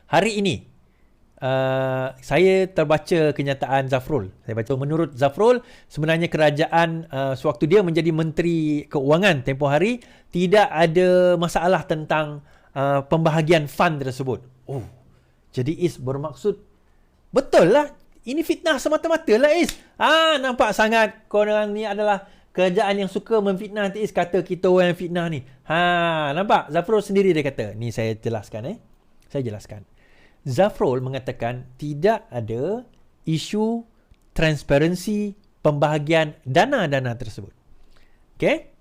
hari ini saya terbaca kenyataan Zafrul. Saya baca menurut Zafrul, sebenarnya kerajaan sewaktu dia menjadi Menteri Keuangan tempoh hari tidak ada masalah tentang pembahagian fund tersebut. Oh, jadi Is bermaksud betul lah. Ini fitnah semata-mata lah Is. Nampak sangat korang ni adalah kerajaan yang suka memfitnah nanti Is kata kita orang yang fitnah ni. Nampak? Zafrul sendiri dia kata. Ni saya jelaskan Saya jelaskan. Zafrul mengatakan tidak ada isu transparansi pembahagian dana-dana tersebut. Okay?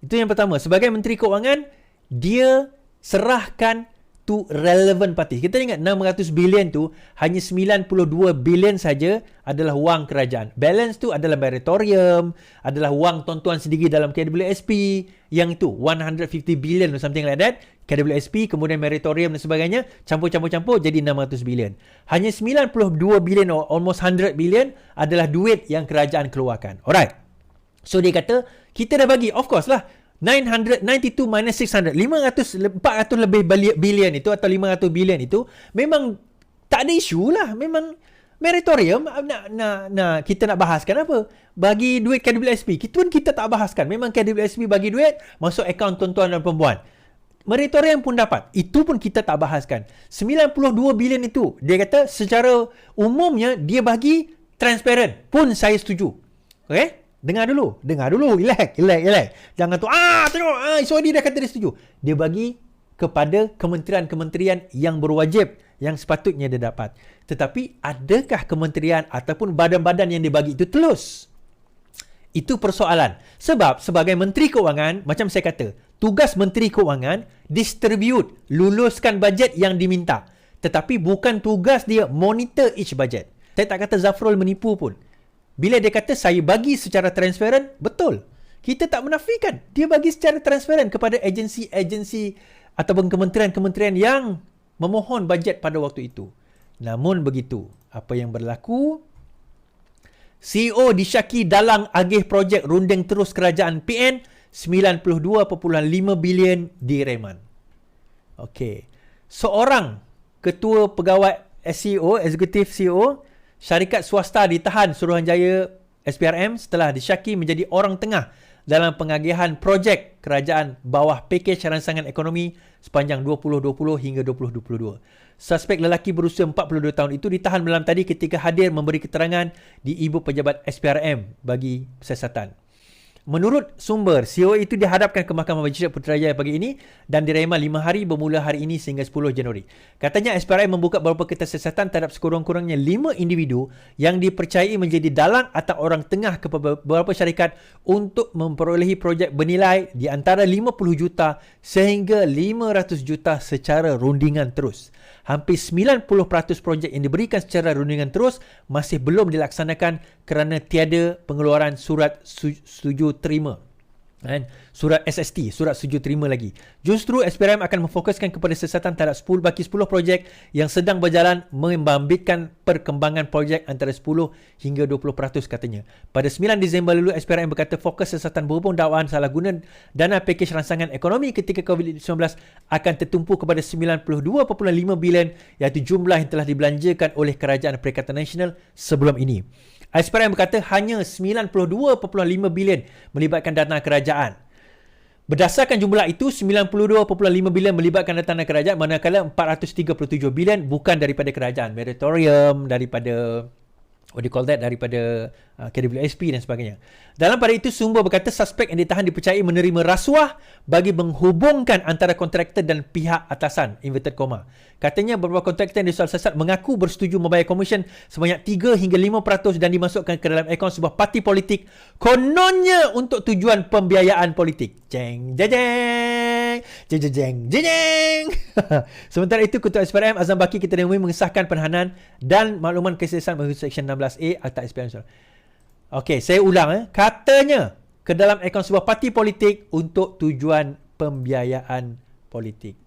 Itu yang pertama. Sebagai Menteri Keuangan, dia serahkan to relevant parties. Kita ingat 600 bilion tu hanya 92 bilion saja adalah wang kerajaan. Balance tu adalah moratorium, adalah wang tuan-tuan sendiri dalam KWSP, yang itu 150 bilion or something like that. KWSP, kemudian moratorium dan sebagainya, campur-campur jadi 600 bilion. Hanya 92 bilion or almost 100 bilion adalah duit yang kerajaan keluarkan. Alright. So dia kata, kita dah bagi, of course lah, 992 minus 600, 400 lebih bilion itu atau 500 bilion itu memang tak ada isu lah. Memang moratorium kita nak bahaskan apa? Bagi duit KWSP, kita tak bahaskan. Memang KWSP bagi duit masuk akaun tuan-tuan dan perempuan. Moratorium pun dapat. Itu pun kita tak bahaskan. 92 bilion itu, dia kata secara umumnya dia bagi transparent. Pun saya setuju. Okay? Dengar dulu. Relax. Jangan tu, tengok, Iswadi dah kata dia setuju. Dia bagi kepada kementerian-kementerian yang berwajib, yang sepatutnya dia dapat. Tetapi, adakah kementerian ataupun badan-badan yang dia bagi itu telus? Itu persoalan. Sebab, sebagai Menteri Keuangan, macam saya kata, tugas Menteri Keuangan, distribute, luluskan bajet yang diminta. Tetapi, bukan tugas dia monitor each budget. Saya tak kata Zafrul menipu pun. Bila dia kata saya bagi secara transparan, betul. Kita tak menafikan. Dia bagi secara transparan kepada agensi-agensi ataupun kementerian-kementerian yang memohon bajet pada waktu itu. Namun begitu, apa yang berlaku? CEO disyaki dalang agih projek runding terus kerajaan PN 92.5 bilion direman. Okey. Seorang ketua pegawai SEO, Executive CEO, syarikat swasta ditahan Suruhanjaya SPRM setelah disyaki menjadi orang tengah dalam pengagihan projek kerajaan bawah pakej rangsangan ekonomi sepanjang 2020 hingga 2022. Suspek lelaki berusia 42 tahun itu ditahan malam tadi ketika hadir memberi keterangan di Ibu Pejabat SPRM bagi siasatan. Menurut sumber, CEO itu dihadapkan ke Mahkamah Magistrate Putrajaya pagi ini dan direman 5 hari bermula hari ini sehingga 10 Januari. Katanya SPRM membuka beberapa kertas siasatan terhadap sekurang-kurangnya 5 individu yang dipercayai menjadi dalang atau orang tengah ke beberapa syarikat untuk memperolehi projek bernilai di antara 50 juta sehingga 500 juta secara rundingan terus. Hampir 90% projek yang diberikan secara rundingan terus masih belum dilaksanakan kerana tiada pengeluaran surat setuju terima. Surat SST, surat setuju terima lagi. Justru SPRM akan memfokuskan kepada siasatan terhadap 10 projek yang sedang berjalan membabitkan perkembangan projek antara 10 hingga 20% katanya. Pada 9 Disember lalu, SPRM berkata fokus siasatan berhubung dakwaan salah guna dana pakej rangsangan ekonomi ketika COVID-19 akan tertumpu kepada 92.5 bilion, iaitu jumlah yang telah dibelanjakan oleh Kerajaan Perikatan Nasional sebelum ini. SPRM berkata hanya 92.5 bilion melibatkan dana kerajaan. Berdasarkan jumlah itu, 92.5 bilion melibatkan dana kerajaan, manakala 437 bilion bukan daripada kerajaan. Moratorium, daripada daripada KWSP dan sebagainya. Dalam pada itu, sumber berkata suspek yang ditahan dipercayai menerima rasuah bagi menghubungkan antara kontraktor dan pihak atasan, inverted comma. Katanya beberapa kontraktor yang disoal siasat mengaku bersetuju membayar komisen sebanyak 3 hingga 5% dan dimasukkan ke dalam akaun sebuah parti politik, kononnya untuk tujuan pembiayaan politik. Jeng, jeng, jeng, jeng, jeng. Sementara itu, Ketua SPRM Azam Baki kita dahulu mengesahkan penahanan dan makluman kesesahan mengikut Seksyen 16A Akta SPRM. Okey, saya ulang. Katanya ke dalam akaun sebuah parti politik untuk tujuan pembiayaan politik.